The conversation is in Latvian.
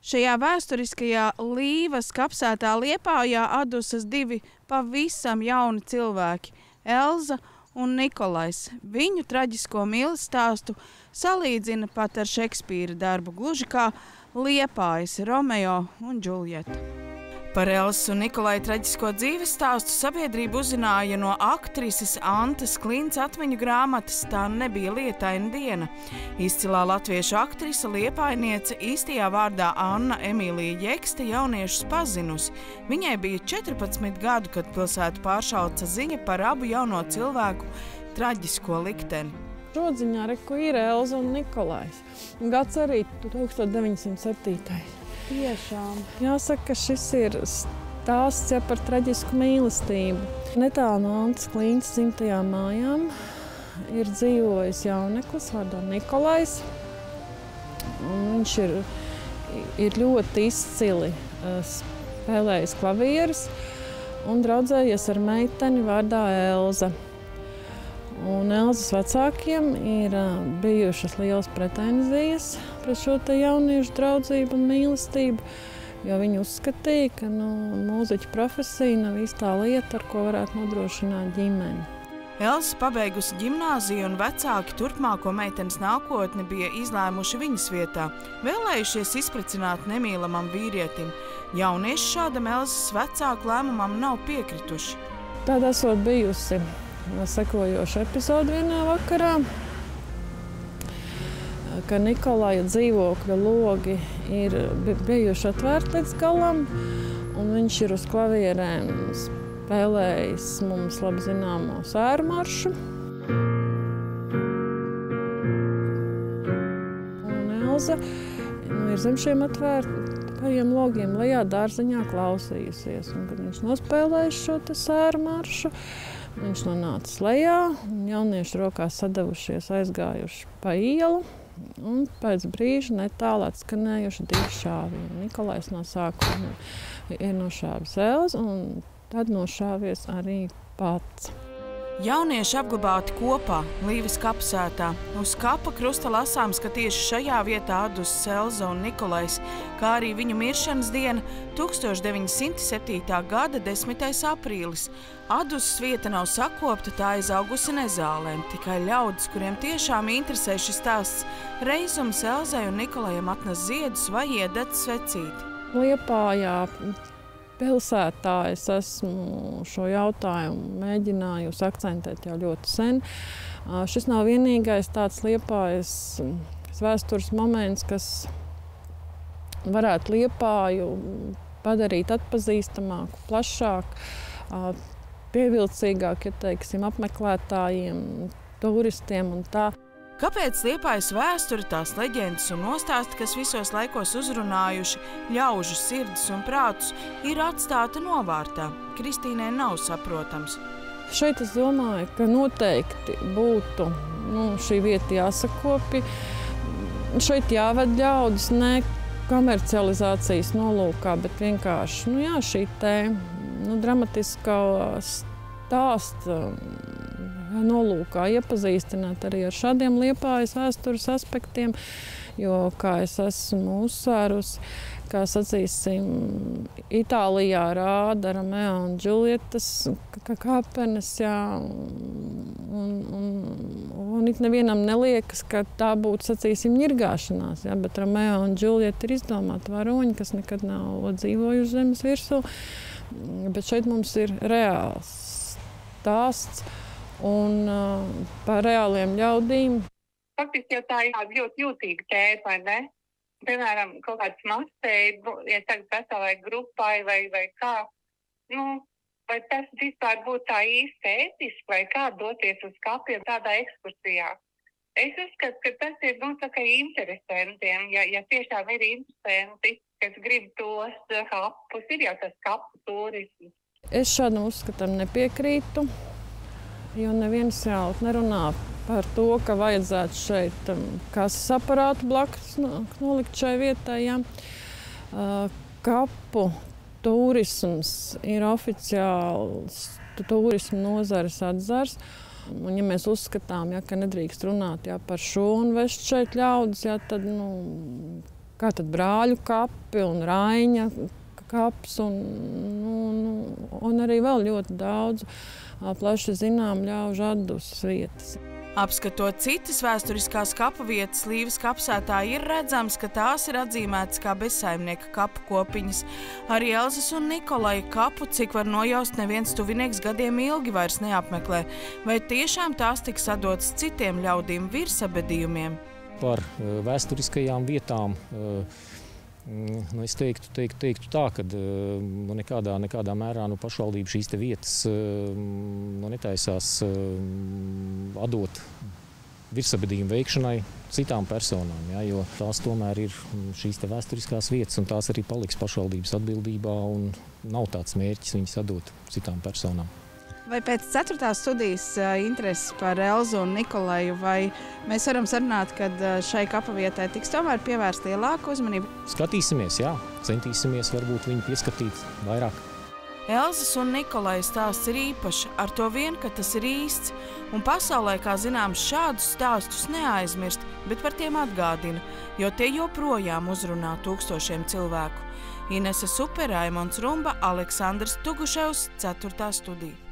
Šajā vēsturiskajā Līvas kapsētā Liepājā atdusas divi pavisam jauni cilvēki – Elza un Nikolais. Viņu traģisko mīlestības stāstu salīdzina pat ar Šekspīra darbu, gluži kā Liepājas Romeo un Džuljeta. Par Elzas un Nikolaja traģisko dzīves stāstu sabiedrība uzzināja no aktrises Antas Klints atmiņu grāmatas Tā nebija lietaina diena. Izcilā latviešu aktrise, liepājniece, īstajā vārdā Anna Emīlija Jekste jauniešus pazinusi. Viņai bija 14 gadu, kad pilsētu pāršauca ziņa par abu jauno cilvēku traģisko likteni. Šodziņā reku ir Elza un Nikolais. Gads arī 1907. Tiešām. Jāsaka, ka šis ir stāsts par traģisku mīlestību. Netālu no Antas Klintas dzimtajām mājām ir dzīvojis jauneklis vārdā Nikolais. Viņš ir ļoti izcili spēlējis klavierus un draudzējies ar meiteni vārdā Elza. Un Elzas vecākiem ir bijušas lielas pretenzijas pret šo te jauniešu draudzību un mīlestību, jo viņi uzskatīja, ka mūziķa profesija nav īstā lieta, ar ko varētu nodrošināt ģimeni. Elza pabeigusi ģimnāziju un vecāki turpmāko meitenes nākotni bija izlēmuši viņas vietā, vēlējušies izprecināt nemīlamam vīrietim. Jaunieši šādam Elzas vecāku lēmumam nav piekrituši. Tāda esot bijusi sekojoša epizode vienā vakarā, ka Nikolaja dzīvokļa logi ir bijuši atvērti līdz galam, un viņš ir uz klavierēm spēlējis mums labi zināmo sēru maršu. Un Elza ir zem šiem atvērtajiem logiem lejā dārziņā klausījusies, un kad viņš nospēlējis šo te sēru maršu, viņš nonāca lejā, un jaunieši rokās sadavušies, aizgājuši pa ielu, un pēc brīža netālu atskanējuši divi šāvieni. Nikolais no sākuma ir nošāvis Elzu, un tad nošāvies arī pats. Jaunieši apglabāti kopā Līvas kapsētā. Uz kapa krusta lasāms, ka tieši šajā vietā atdusis Elza un Nikolais, kā arī viņu miršanas diena 1907. gada 10. aprīlis. Atduses vieta nav sakopta, tā izaugusi nezālēm. Tikai ļaudis, kuriem tiešām interesē šis stāsts, reizums Elzai un Nikolajam atnes ziedus vai iededz svecīti. Liepājā pilsētā es esmu šo jautājumu mēģinājusi akcentēt jau ļoti sen. Šis nav vienīgais tāds Liepājas vēstures moments, kas varētu Liepāju padarīt atpazīstamāku, plašāku, pievilcīgāk, ja teiksim, apmeklētājiem, turistiem un tā. Kāpēc Liepājas vēsture, tās leģendas un nostāsti, kas visos laikos uzrunājuši ļaužu sirdis un prātus, ir atstāta novārtā? Kristīnai nav saprotams. Šeit es domāju, ka noteikti būtu šī vieta jāsakopja. Šeit jāved ļaudis ne komercializācijas nolūkā, bet vienkārši šī te dramatiskā stāsta nolūkā iepazīstināt arī ar šādiem Liepājas vēstures aspektiem, jo, kā es esmu uzsvērusi, kā sacīsim, Itālijā rāda Romeo un Džuljetas kapenes, un it nevienam neliekas, ka tā būtu, sacīsim, ņirgāšanās, bet Romeo un Džuljeta ir izdomāti varoņi, kas nekad nav dzīvojuši zemes virsū, bet šeit mums ir reāls stāsts, un par reāliem ļaudīm. Faktiski jau tā ir ļoti jūtīga tēma, vai ne? Piemēram, kaut kāds masveida, ja tagad veselai grupai vai kā, vai tas vispār būtu tā īsti ētiski, vai kā doties uz kapiem tādā ekskursijā. Es uzskatu, ka tas ir, tā interesantiem, ja tiešām ir interesanti, kas grib tos kapus, ir jau tas kapu turisms. Es šādam uzskatam nepiekrītu. Jo neviens jau nerunā par to, ka vajadzētu šeit kases aparātu blakus nolikt šai vietai. Kapu turisms ir oficiāls turismu nozares atzars. Un, ja mēs uzskatām, ka nedrīkst runāt par šo un vest šeit ļaudis, tad kā tad brāļu kapi un Raiņa kaps un arī vēl ļoti daudz plaši zinām ļaužu atdusas vietas. Apskatot citas vēsturiskās kapu vietas Līvas kapsētā, ir redzams, ka tās ir atzīmētas kā bezsaimnieka kapu kopiņas. Arī Elzas un Nikolaja kapu, cik var nojaust, neviens tuvinieks gadiem ilgi vairs neapmeklē. Vai tiešām tās tiks sadotas citiem ļaudīm virsabedījumiem? Par vēsturiskajām vietām es teiktu tā, ka nekādā mērā pašvaldība šīs te vietas netaisās atdot virsabedījumu veikšanai citām personām, ja, jo tās tomēr ir šīs te vēsturiskās vietas, un tās arī paliks pašvaldības atbildībā, un nav tāds mērķis viņas atdot citām personām. Vai pēc 4. studijas intereses par Elzu un Nikolaju, vai mēs varam sarunāt, kad šai kapavietai tiks tomēr pievērsta lielāka uzmanība? Skatīsimies, jā, centīsimies varbūt viņu pieskatīt vairāk. Elzas un Nikolaja stāsts ir īpašs, ar to vien, ka tas ir īsts, un pasaulē, kā zināms, šādus stāstus neaizmirst, bet par tiem atgādina, jo tie joprojām uzrunā tūkstošiem cilvēku. Inese Super, Raimons Rumba, Aleksandrs Tuguševs, 4. studija.